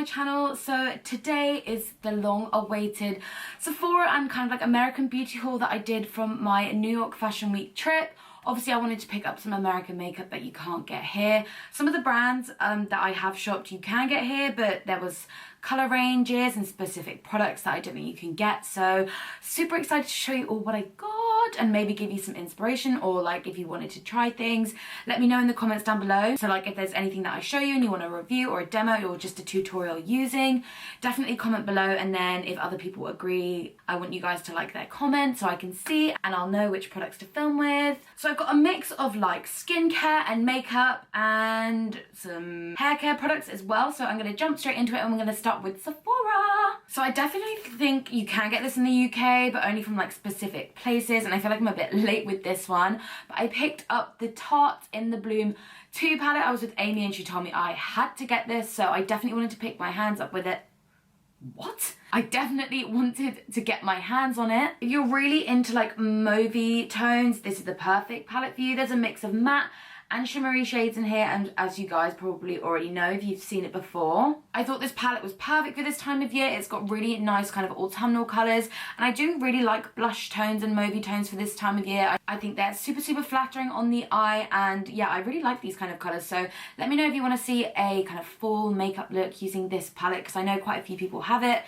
channel. So today is the long awaited Sephora and kind of like American beauty haul that I did from my New York Fashion Week trip. Obviously I wanted to pick up some American makeup that you can't get here. Some of the brands that I have shopped you can get here, but there was colour ranges and specific products that I don't think you can get. So super excited to show you all what I got and maybe give you some inspiration, or like if you wanted to try things, let me know in the comments down below. So like if there's anything that I show you and you want a review or a demo or just a tutorial using, definitely comment below. And then if other people agree, I want you guys to like their comments so I can see and I'll know which products to film with. So I've got a mix of like skincare and makeup and some hair care products as well. So I'm going to jump straight into it and we're going to start with Sephora. So I definitely think you can get this in the UK, but only from like specific places, and I feel like I'm a bit late with this one. But I picked up the Tarte in the Bloom 2 palette. I was with Amy and she told me I had to get this, so I definitely wanted to pick my hands up with it. What? I definitely wanted to get my hands on it. If you're really into like mauvey tones, this is the perfect palette for you. There's a mix of matte and shimmery shades in here, and as you guys probably already know if you've seen it before, I thought this palette was perfect for this time of year. It's got really nice kind of autumnal colours, and I do really like blush tones and mauvey tones for this time of year. I think they're super flattering on the eye, and yeah, I really like these kind of colours. So let me know if you want to see a kind of fall makeup look using this palette, because I know quite a few people have it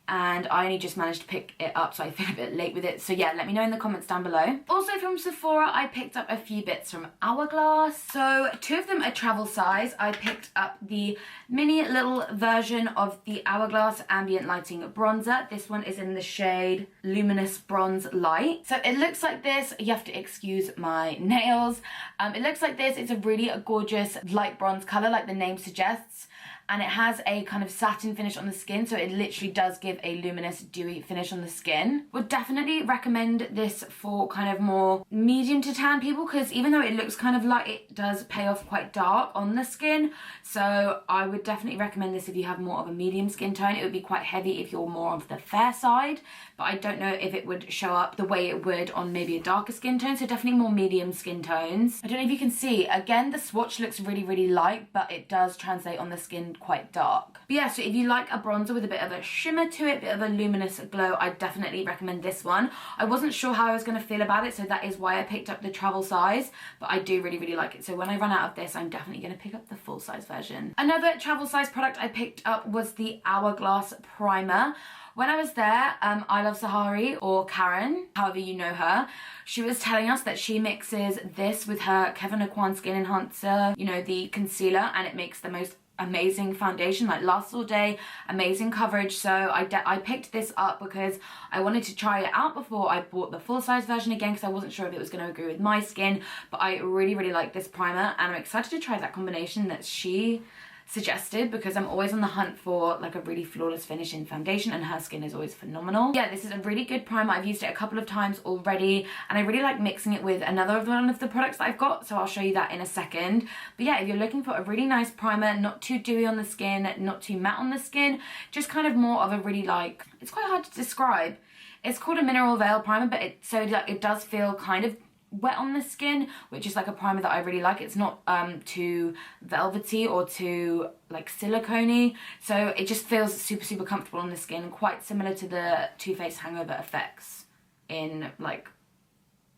and I only just managed to pick it up, so I feel a bit late with it. So yeah, let me know in the comments down below. Also from Sephora, I picked up a few bits from Hourglass. So 2 of them are travel size. I picked up the mini little version of the Hourglass Ambient Lighting Bronzer. This one is in the shade Luminous Bronze Light. So it looks like this. You have to excuse my nails. It looks like this. It's a really gorgeous light bronze color, like the name suggests. And it has a kind of satin finish on the skin, so it literally does give a luminous, dewy finish on the skin. Would definitely recommend this for kind of more medium to tan people, because even though it looks kind of light, it does pay off quite dark on the skin. So I would definitely recommend this if you have more of a medium skin tone. It would be quite heavy if you're more of the fair side, but I don't know if it would show up the way it would on maybe a darker skin tone, so definitely more medium skin tones. I don't know if you can see, again, the swatch looks really light, but it does translate on the skin quite dark. But yeah, so if you like a bronzer with a bit of a shimmer to it, bit of a luminous glow, I definitely recommend this one. I wasn't sure how I was going to feel about it, so that is why I picked up the travel size, but I do really like it. So when I run out of this, I'm definitely going to pick up the full size version. Another travel size product I picked up was the Hourglass primer. When I was there, I Love Sahari, or Karen, however you know her, she was telling us that she mixes this with her Kevyn Aucoin Skin Enhancer, you know, the concealer, and it makes the most amazing foundation, like lasts all day, amazing coverage. So I picked this up because I wanted to try it out before I bought the full size version again, because I wasn't sure if it was going to agree with my skin. But I really like this primer, and I'm excited to try that combination that she suggested, because I'm always on the hunt for like a really flawless finish in foundation, and her skin is always phenomenal. Yeah, this is a really good primer. I've used it a couple of times already, and I really like mixing it with another one of the products that I've got, so I'll show you that in a second. But yeah, if you're looking for a really nice primer, not too dewy on the skin, not too matte on the skin, just kind of more of a really like, it's quite hard to describe. It's called a mineral veil primer, but it does feel kind of wet on the skin, which is like a primer that I really like. It's not too velvety or too like silicone-y, so it just feels super comfortable on the skin, quite similar to the Too Faced Hangover Effects in like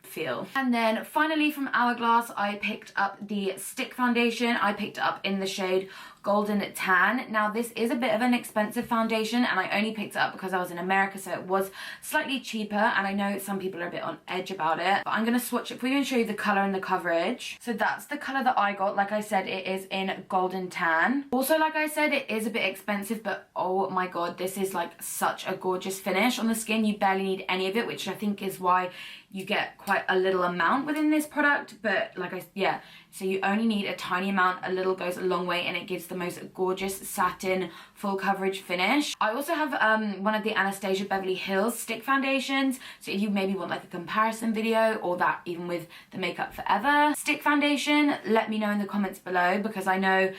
feel. And then finally from Hourglass, I picked up the stick foundation. I picked it up in the shade Golden Tan. Now this is a bit of an expensive foundation, and I only picked it up because I was in America, so it was slightly cheaper, and I know some people are a bit on edge about it, but I'm going to swatch it for you and show you the colour and the coverage. So that's the colour that I got. Like I said, it is in Golden Tan. Also, like I said, it is a bit expensive, but oh my god, this is like such a gorgeous finish on the skin. You barely need any of it, which I think is why you get quite a little amount within this product. But yeah, so you only need a tiny amount. A little goes a long way, and it gives the most gorgeous satin full coverage finish. I also have one of the Anastasia Beverly Hills stick foundations, so if you maybe want like a comparison video, or that even with the Makeup Forever stick foundation, let me know in the comments below, because I know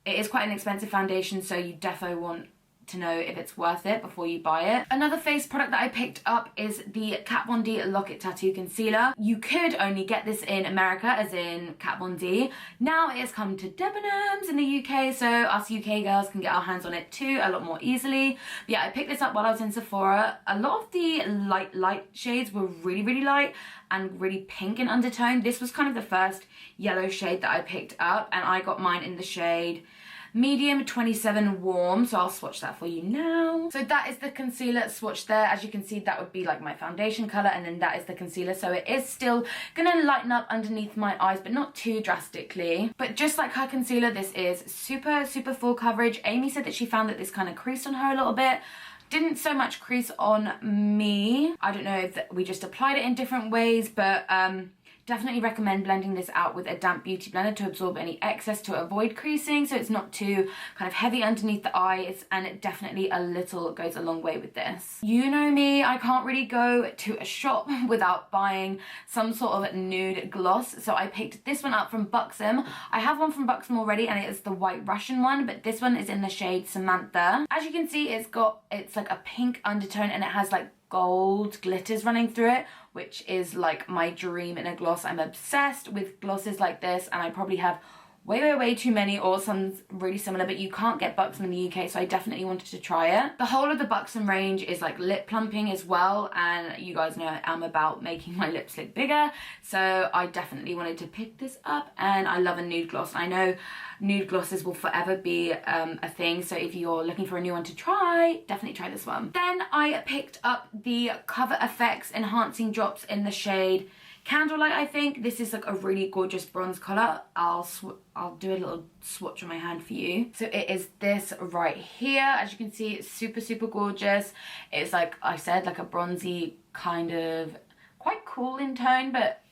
it is quite an expensive foundation, so you defo want to know if it's worth it before you buy it. Another face product that I picked up is the Kat Von D Lock-It Tattoo Concealer. You could only get this in America, as in Kat Von D. Now it has come to Debenhams in the UK, so us UK girls can get our hands on it too a lot more easily. But yeah, I picked this up while I was in Sephora. A lot of the light shades were really light and really pink in undertone. This was kind of the first yellow shade that I picked up, and I got mine in the shade medium 27 warm, so I'll swatch that for you now. So that is the concealer swatch there. As you can see, that would be like my foundation color, and then that is the concealer. So it is still gonna lighten up underneath my eyes, but not too drastically. But just like her concealer, this is super full coverage. Amy said that she found that this kind of creased on her a little bit. Didn't so much crease on me. I don't know if we just applied it in different ways, but definitely recommend blending this out with a damp beauty blender to absorb any excess to avoid creasing, so it's not too kind of heavy underneath the eyes, and it definitely a little goes a long way with this. You know me, I can't really go to a shop without buying some sort of nude gloss, so I picked this one up from Buxxom. I have one from Buxxom already, and it is the White Russian one, but this one is in the shade Samantha. As you can see, it's like a pink undertone, and it has like gold glitters running through it, which is like my dream in a gloss. I'm obsessed with glosses like this, and I probably have way too many, or some really similar, but you can't get Buxom in the UK, so I definitely wanted to try it. The whole of the Buxom range is like lip plumping as well, and you guys know I'm about making my lips look bigger, so I definitely wanted to pick this up, and I love a nude gloss. I know nude glosses will forever be a thing, so if you're looking for a new one to try, definitely try this one. Then I picked up the Cover FX Enhancing Drops in the shade Candlelight, I think. This is like a really gorgeous bronze color. I'll do a little swatch on my hand for you. So it is this right here. As you can see, it's super gorgeous. It's like I said, like a bronzy kind of, quite cool in tone, but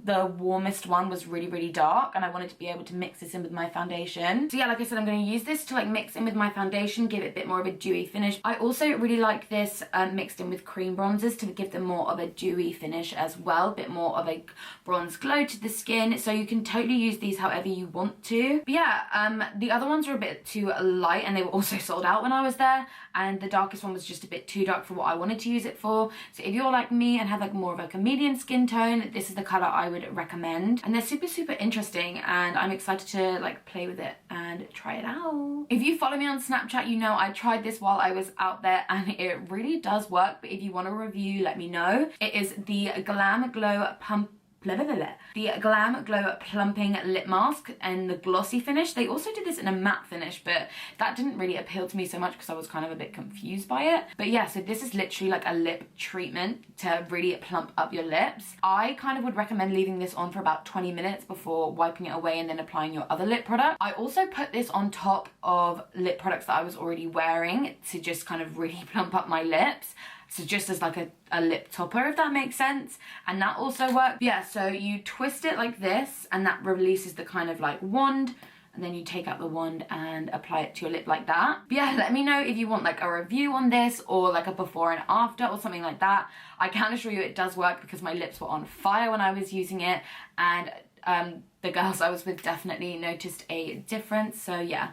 the warmest one was really dark, and I wanted to be able to mix this in with my foundation. So yeah, like I said, I'm going to use this to like mix in with my foundation, give it a bit more of a dewy finish. I also really like this mixed in with cream bronzers to give them more of a dewy finish as well, a bit more of a bronze glow to the skin, so you can totally use these however you want to. But yeah, the other ones were a bit too light, and they were also sold out when I was there, and the darkest one was just a bit too dark for what I wanted to use it for. So if you're like me and have like more of like a medium skin tone, this is the color I would recommend, and they're super interesting, and I'm excited to like play with it and try it out. If you follow me on Snapchat, you know I tried this while I was out there, and it really does work. But if you want a review, let me know. It is the glamglow the glamglow plumping lip mask and the glossy finish. They also did this in a matte finish, but that didn't really appeal to me so much because I was kind of a bit confused by it. But yeah, so this is literally like a lip treatment to really plump up your lips. I kind of would recommend leaving this on for about 20 minutes before wiping it away and then applying your other lip product. I also put this on top of lip products that I was already wearing to just kind of really plump up my lips. So just as like a lip topper, if that makes sense. And that also works. Yeah, so you twist it like this, and that releases the kind of like wand, and then you take out the wand and apply it to your lip like that. But yeah, let me know if you want like a review on this, or like a before and after or something like that. I can assure you it does work, because my lips were on fire when I was using it, and the girls I was with definitely noticed a difference. So yeah,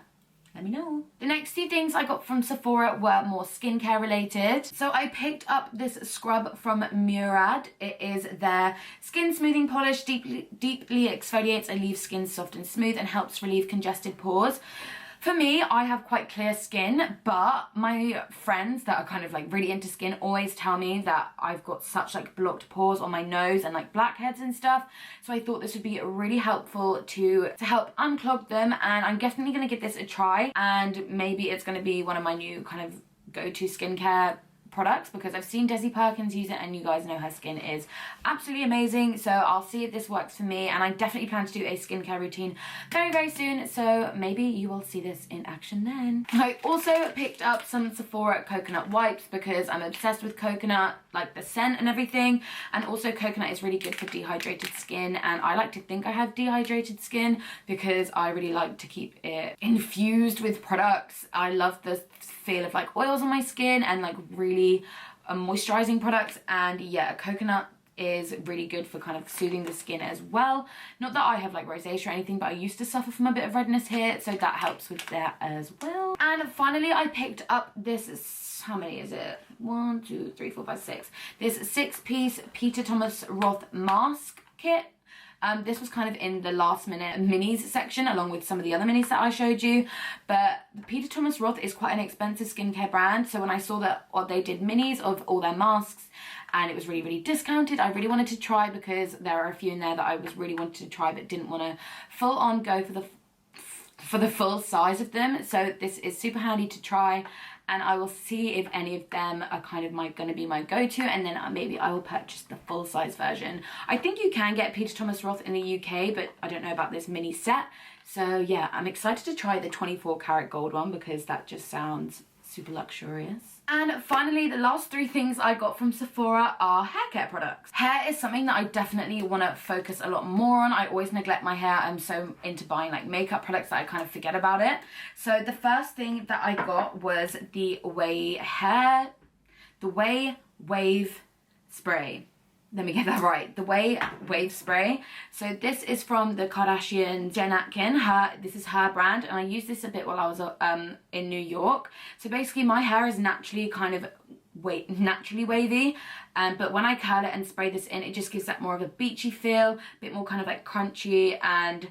let me know. The next few things I got from Sephora were more skincare related. So I picked up this scrub from Murad. It is their skin smoothing polish, deeply exfoliates and leaves skin soft and smooth, and helps relieve congested pores. For me, I have quite clear skin, but my friends that are kind of like really into skin always tell me that I've got such like blocked pores on my nose and like blackheads and stuff. So I thought this would be really helpful to help unclog them, and I'm definitely going to give this a try, and maybe it's going to be one of my new kind of go-to skincare products, because I've seen Desi Perkins use it, and you guys know her skin is absolutely amazing. So I'll see if this works for me, and I definitely plan to do a skincare routine very soon, so maybe you will see this in action then. I also picked up some Sephora coconut wipes, because I'm obsessed with coconut, like the scent and everything, and also coconut is really good for dehydrated skin, and I like to think I have dehydrated skin because I really like to keep it infused with products. I love the feel of like oils on my skin and like really moisturizing products, and yeah, coconut is really good for kind of soothing the skin as well. Not that I have like rosacea or anything, but I used to suffer from a bit of redness here, so that helps with that as well. And finally I picked up this, how many is it? 1, 2, 3, 4, 5, 6. This 6-piece Peter Thomas Roth mask kit. This was kind of in the last minute minis section along with some of the other minis that I showed you, but Peter Thomas Roth is quite an expensive skincare brand, so when I saw that they did minis of all their masks and it was really discounted, I really wanted to try, because there are a few in there that I was really wanted to try but didn't want to full on go for the full size of them. So this is super handy to try, and I will see if any of them are kind of gonna be my go-to, and then maybe I will purchase the full size version. I think you can get Peter Thomas Roth in the UK, but I don't know about this mini set. So yeah, I'm excited to try the 24 karat gold one because that just sounds super luxurious. And finally, the last 3 things I got from Sephora are hair care products. Hair is something that I definitely want to focus a lot more on. I always neglect my hair. I'm so into buying like makeup products that I kind of forget about it. So the first thing that I got was the ouai wave spray. Let me get that right. The ouai wave spray. So this is from the Kardashian Jen Atkin. This is her brand, and I used this a bit while I was in New York. So basically my hair is naturally kind of naturally wavy, but when I curl it and spray this in, it just gives that more of a beachy feel, a bit more kind of like crunchy and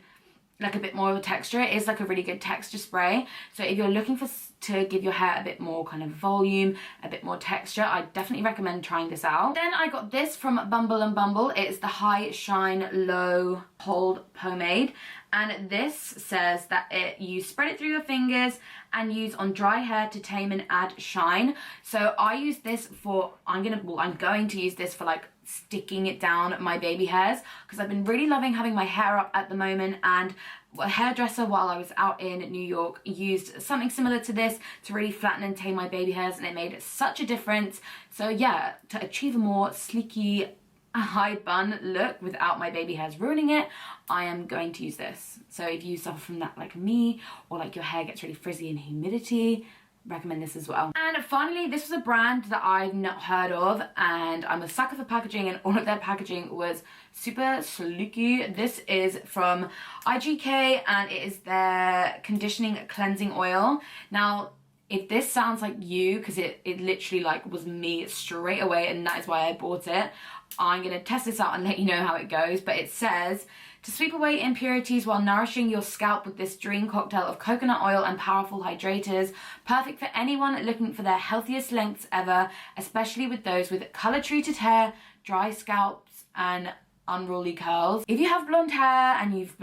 like a bit more of a texture. It is like a really good texture spray. So if you're looking to give your hair a bit more kind of volume, a bit more texture, I definitely recommend trying this out. Then I got this from Bumble. It's the High Shine Low Hold Pomade, and this says that you spread it through your fingers and use on dry hair to tame and add shine. So I use this for, I'm going to use this for like sticking it down my baby hairs, because I've been really loving having my hair up at the moment, and a hairdresser while I was out in New York used something similar to this to really flatten and tame my baby hairs, and it made such a difference. So yeah, to achieve a more sleeky high bun look without my baby hairs ruining it, I am going to use this. So if you suffer from that like me, or like your hair gets really frizzy in humidity, recommend this as well. And finally, this was a brand that I've not heard of, and I'm a sucker for packaging, and all of their packaging was super sleeky. This is from IGK, and it is their conditioning cleansing oil. Now if this sounds like you, because it literally like was me straight away, and that is why I bought it, I'm gonna test this out and let you know how it goes. But it says to sweep away impurities while nourishing your scalp with this dream cocktail of coconut oil and powerful hydrators, perfect for anyone looking for their healthiest lengths ever, especially with those with color treated hair, dry scalps and unruly curls. If you have blonde hair and you've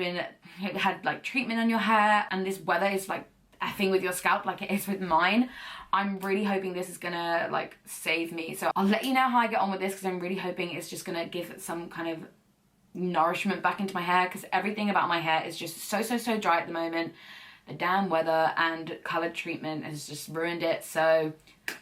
had like treatment on your hair, and this weather is like effing with your scalp like it is with mine, I'm really hoping this is gonna like save me. So I'll let you know how I get on with this, because I'm really hoping it's just gonna give it some kind of nourishment back into my hair, because everything about my hair is just so dry at the moment. The damn weather and color treatment has just ruined it. So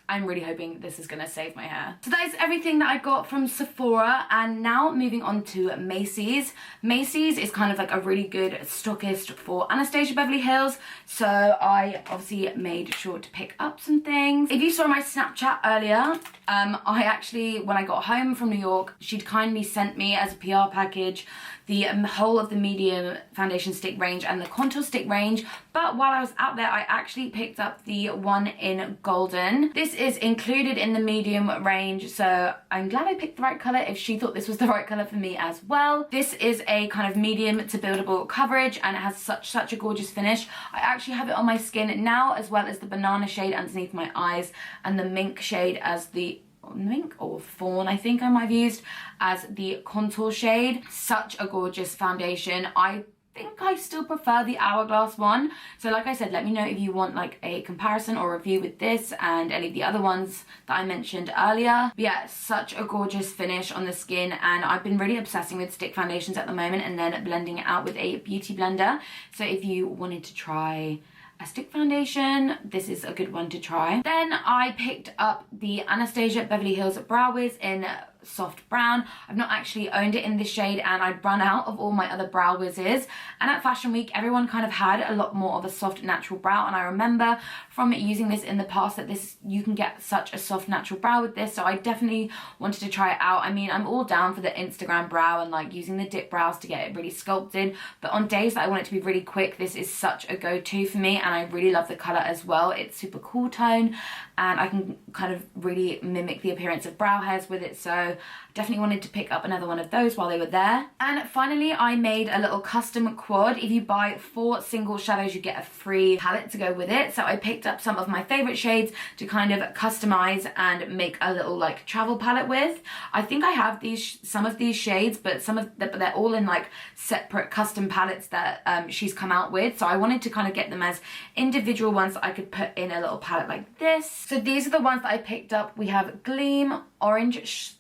I'm really hoping this is gonna save my hair. So that is everything that I got from Sephora, and now moving on to Macy's. Macy's is kind of like a really good stockist for Anastasia Beverly Hills, so I obviously made sure to pick up some things. If you saw my Snapchat earlier, I actually, when I got home from New York, she'd kindly sent me as a PR package the whole of the medium foundation stick range and the contour stick range, but while I was out there I actually picked up the one in golden. This is included in the medium range, so I'm glad I picked the right colour if she thought this was the right colour for me as well. This is a kind of medium to buildable coverage, and it has such a gorgeous finish. I actually have it on my skin now, as well as the banana shade underneath my eyes and the mink shade as the mink or fawn, I think I might have used as the contour shade. Such a gorgeous foundation. I think I still prefer the hourglass one, so like I said, let me know if you want like a comparison or review with this and any of the other ones that I mentioned earlier. But yeah, such a gorgeous finish on the skin, and I've been really obsessing with stick foundations at the moment and then blending it out with a beauty blender. So if you wanted to try a stick foundation, this is a good one to try. Then I picked up the Anastasia Beverly Hills Brow Wiz in soft brown. I've not actually owned it in this shade, and I'd run out of all my other brow wizzes, and at Fashion Week everyone kind of had a lot more of a soft natural brow, and I remember from using this in the past that you can get such a soft natural brow with this, so I definitely wanted to try it out. I mean, I'm all down for the Instagram brow and like using the dip brows to get it really sculpted, but on days that I want it to be really quick, this is such a go-to for me, and I really love the colour as well. It's super cool tone, and I can kind of really mimic the appearance of brow hairs with it, so definitely wanted to pick up another one of those while they were there. And finally, I made a little custom quad. If you buy 4 single shadows, you get a free palette to go with it. So I picked up some of my favorite shades to kind of customize and make a little like travel palette with. I think I have some of these shades, but they're all in like separate custom palettes that she's come out with. So I wanted to kind of get them as individual ones that I could put in a little palette like this. So these are the ones that I picked up. We have Gleam Orange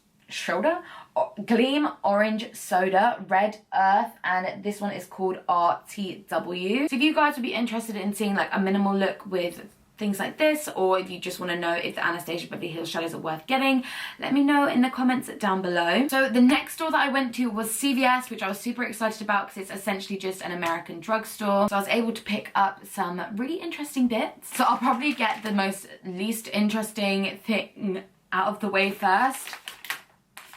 Gleam Orange Soda, Red Earth, and this one is called RTW. So if you guys would be interested in seeing like a minimal look with things like this, or if you just want to know if the Anastasia Beverly Hills shadows are worth getting, let me know in the comments down below. So the next store that I went to was CVS, which I was super excited about because it's essentially just an American drugstore. So I was able to pick up some really interesting bits. So I'll probably get the least interesting thing out of the way first.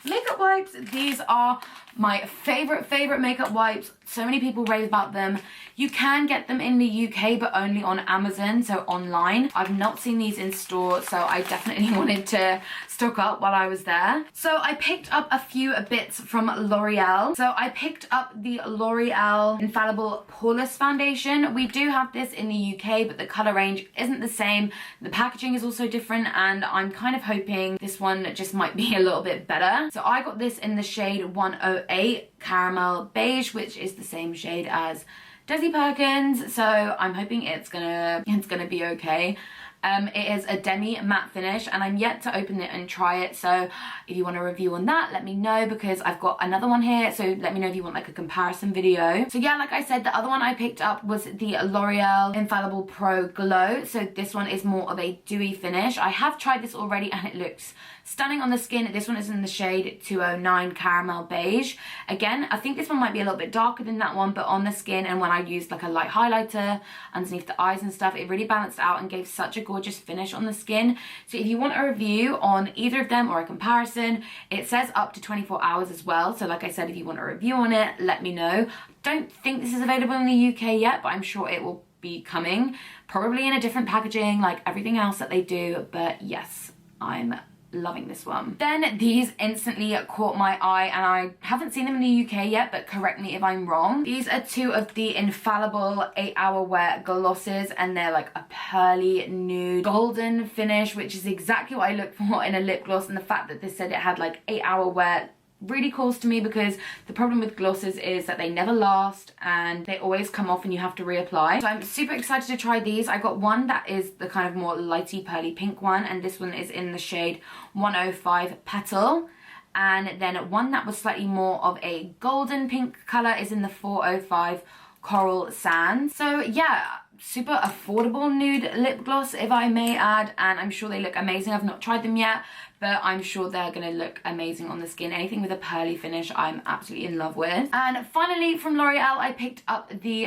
Makeup wipes. These are my favorite makeup wipes. So many people rave about them. You can get them in the UK, but only on Amazon, so online. I've not seen these in store, so I definitely wanted to stock up while I was there. So I picked up a few bits from L'Oreal. So I picked up the L'Oreal Infallible Poreless Foundation. We do have this in the UK, but the colour range isn't the same. The packaging is also different, and I'm kind of hoping this one just might be a little bit better. So I got this in the shade 108 Caramel Beige, which is the same shade as Desi Perkins, so I'm hoping it's gonna be okay. It is a demi matte finish, and I'm yet to open it and try it, so if you want a review on that, let me know, because I've got another one here, so let me know if you want like a comparison video. So yeah, like I said, the other one I picked up was the L'Oreal Infallible Pro Glow. So this one is more of a dewy finish. I have tried this already and it looks stunning on the skin. This one is in the shade 209 Caramel Beige. Again, I think this one might be a little bit darker than that one, but on the skin, and when I used like a light highlighter underneath the eyes and stuff, it really balanced out and gave such a gorgeous finish on the skin. So if you want a review on either of them or a comparison, it says up to 24 hours as well. So like I said, if you want a review on it, let me know. Don't think this is available in the UK yet, but I'm sure it will be coming, probably in a different packaging like everything else that they do. But yes, I'm loving this one. Then these instantly caught my eye, and I haven't seen them in the UK yet, but correct me if I'm wrong. These are 2 of the Infallible 8-Hour Wear glosses, and they're like a pearly nude golden finish, which is exactly what I look for in a lip gloss. And the fact that this said it had like 8-hour wear really calls to me, because the problem with glosses is that they never last and they always come off and you have to reapply. So I'm super excited to try these. I got one that is the kind of more lighty pearly pink one, and this one is in the shade 105 Petal. And then one that was slightly more of a golden pink colour is in the 405 Coral Sand. So yeah, super affordable nude lip gloss, if I may add, and I'm sure they look amazing. I've not tried them yet, but I'm sure they're gonna look amazing on the skin. Anything with a pearly finish, I'm absolutely in love with. And finally, from L'Oreal, I picked up the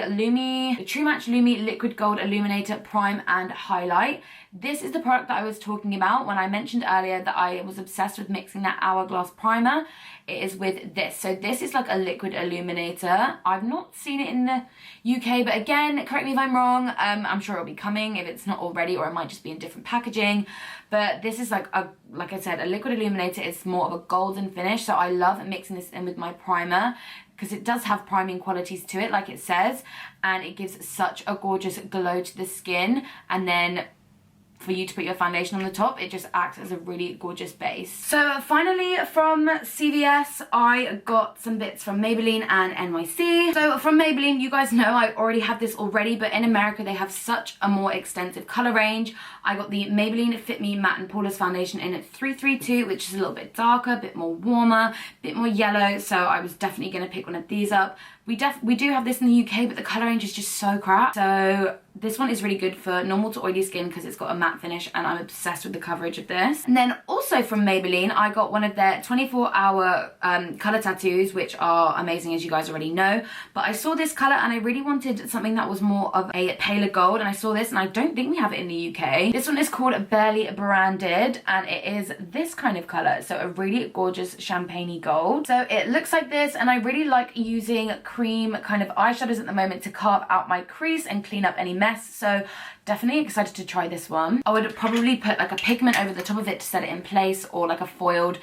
True Match Lumi Liquid Gold Illuminator Prime and Highlight. This is the product that I was talking about when I mentioned earlier that I was obsessed with mixing that Hourglass primer. It is with this. So this is like a liquid illuminator. I've not seen it in the UK, but again, correct me if I'm wrong. I'm sure it'll be coming if it's not already, or it might just be in different packaging. But this is like I said, a liquid illuminator. It's more of a golden finish. So I love mixing this in with my primer, because it does have priming qualities to it, like it says, and it gives such a gorgeous glow to the skin. And then for you to put your foundation on the top, it just acts as a really gorgeous base. So finally, from CVS, I got some bits from Maybelline and NYC. So from Maybelline, you guys know I already have this already, but in America they have such a more extensive color range. I got the Maybelline Fit Me Matte and Poreless Foundation in 332, which is a little bit darker, a bit more warmer, a bit more yellow, so I was definitely going to pick one of these up. We do have this in the UK, but the colour range is just so crap. So this one is really good for normal to oily skin because it's got a matte finish, and I'm obsessed with the coverage of this. And then also from Maybelline, I got one of their 24-hour colour tattoos, which are amazing, as you guys already know. But I saw this colour and I really wanted something that was more of a paler gold, and I saw this, and I don't think we have it in the UK. This one is called Barely Branded, and it is this kind of colour, so a really gorgeous champagne-y gold. So it looks like this, and I really like using cream kind of eyeshadows at the moment to carve out my crease and clean up any mess. So definitely excited to try this one. I would probably put like a pigment over the top of it to set it in place, or like a foiled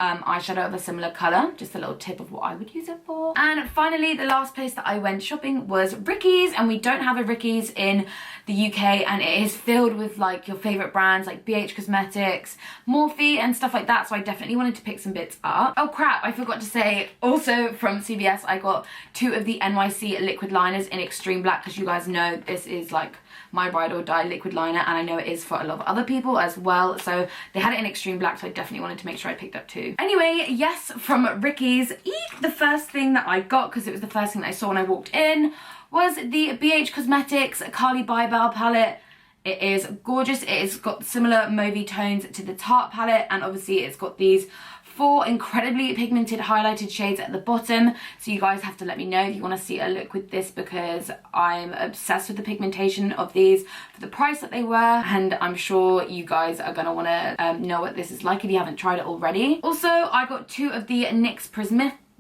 eyeshadow of a similar colour. Just a little tip of what I would use it for. And finally, the last place that I went shopping was Ricky's, and we don't have a Ricky's in the UK, and it is filled with like your favourite brands like BH Cosmetics, Morphe and stuff like that, so I definitely wanted to pick some bits up. Oh crap, I forgot to say, also from CVS I got 2 of the NYC liquid liners in extreme black, because you guys know this is like my ride or die liquid liner, and I know it is for a lot of other people as well. So they had it in extreme black, so I definitely wanted to make sure I picked up 2. Anyway, yes, from Ricky's, the first thing that I got, because it was the first thing that I saw when I walked in, was the BH Cosmetics Carly Bybel palette. It is gorgeous. It has got similar mauvey tones to the Tarte palette, and obviously it's got these 4 incredibly pigmented highlighted shades at the bottom. So you guys have to let me know if you want to see a look with this, because I'm obsessed with the pigmentation of these for the price that they were, and I'm sure you guys are going to want to know what this is like if you haven't tried it already. Also, I got 2 of the NYX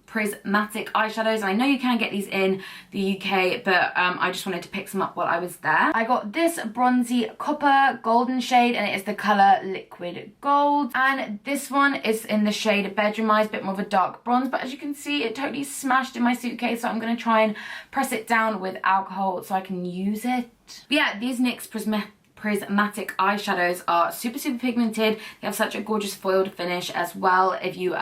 prismatic eyeshadows, and I know you can get these in the UK, but I just wanted to pick some up while I was there. I got this bronzy copper golden shade, and it is the colour Liquid Gold, and this one is in the shade Bedroom Eyes, a bit more of a dark bronze, but as you can see, it totally smashed in my suitcase, so I'm going to try and press it down with alcohol so I can use it. But yeah, these NYX prismatic eyeshadows are super pigmented. They have such a gorgeous foiled finish as well. If you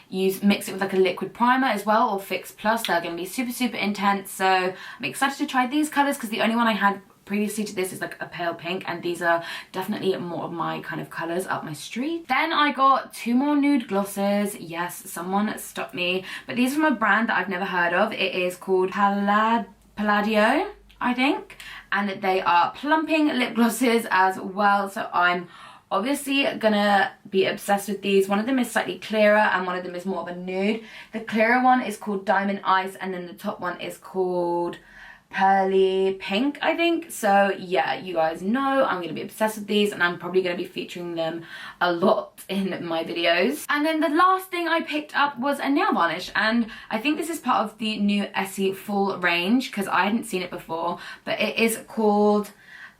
mix it with like a liquid primer as well, or Fix Plus, they're going to be super intense. So I'm excited to try these colours, because the only one I had previously to this is like a pale pink, and these are definitely more of my kind of colours up my street. Then I got 2 more nude glosses. Yes, someone stopped me, but these are from a brand that I've never heard of. It is called Palladio, I think, and they are plumping lip glosses as well, so I'm obviously gonna be obsessed with these. One of them is slightly clearer and one of them is more of a nude. The clearer one is called Diamond Ice, and then the top one is called Pearly Pink, I think. So yeah, you guys know I'm going to be obsessed with these, and I'm probably going to be featuring them a lot in my videos. And then the last thing I picked up was a nail varnish, and I think this is part of the new Essie full range, because I hadn't seen it before, but it is called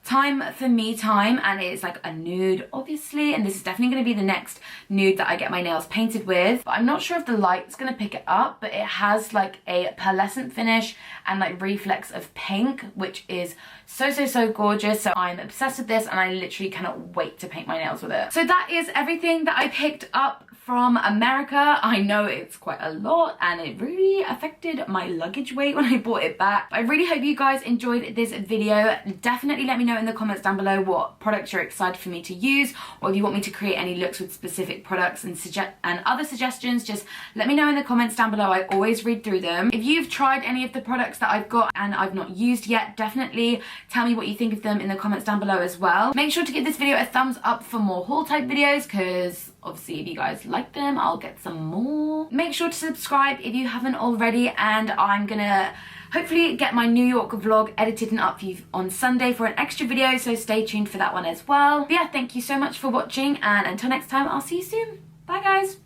Time for Me Time, and it's like a nude obviously, and this is definitely going to be the next nude that I get my nails painted with, but I'm not sure if the light's going to pick it up, but it has like a pearlescent finish and like reflex of pink, which is so gorgeous. So I'm obsessed with this, and I literally cannot wait to paint my nails with it. So that is everything that I picked up from America. I know it's quite a lot, and it really affected my luggage weight when I bought it back. But I really hope you guys enjoyed this video. Definitely let me know in the comments down below what products you're excited for me to use, or if you want me to create any looks with specific products and other suggestions. Just let me know in the comments down below. I always read through them. If you've tried any of the products that I've got and I've not used yet, definitely tell me what you think of them in the comments down below as well. Make sure to give this video a thumbs up for more haul type videos, because obviously if you guys like them, I'll get some more. Make sure to subscribe if you haven't already, and I'm gonna hopefully get my New York vlog edited and up for you on Sunday for an extra video, so stay tuned for that one as well. But yeah, thank you so much for watching, and until next time, I'll see you soon. Bye guys.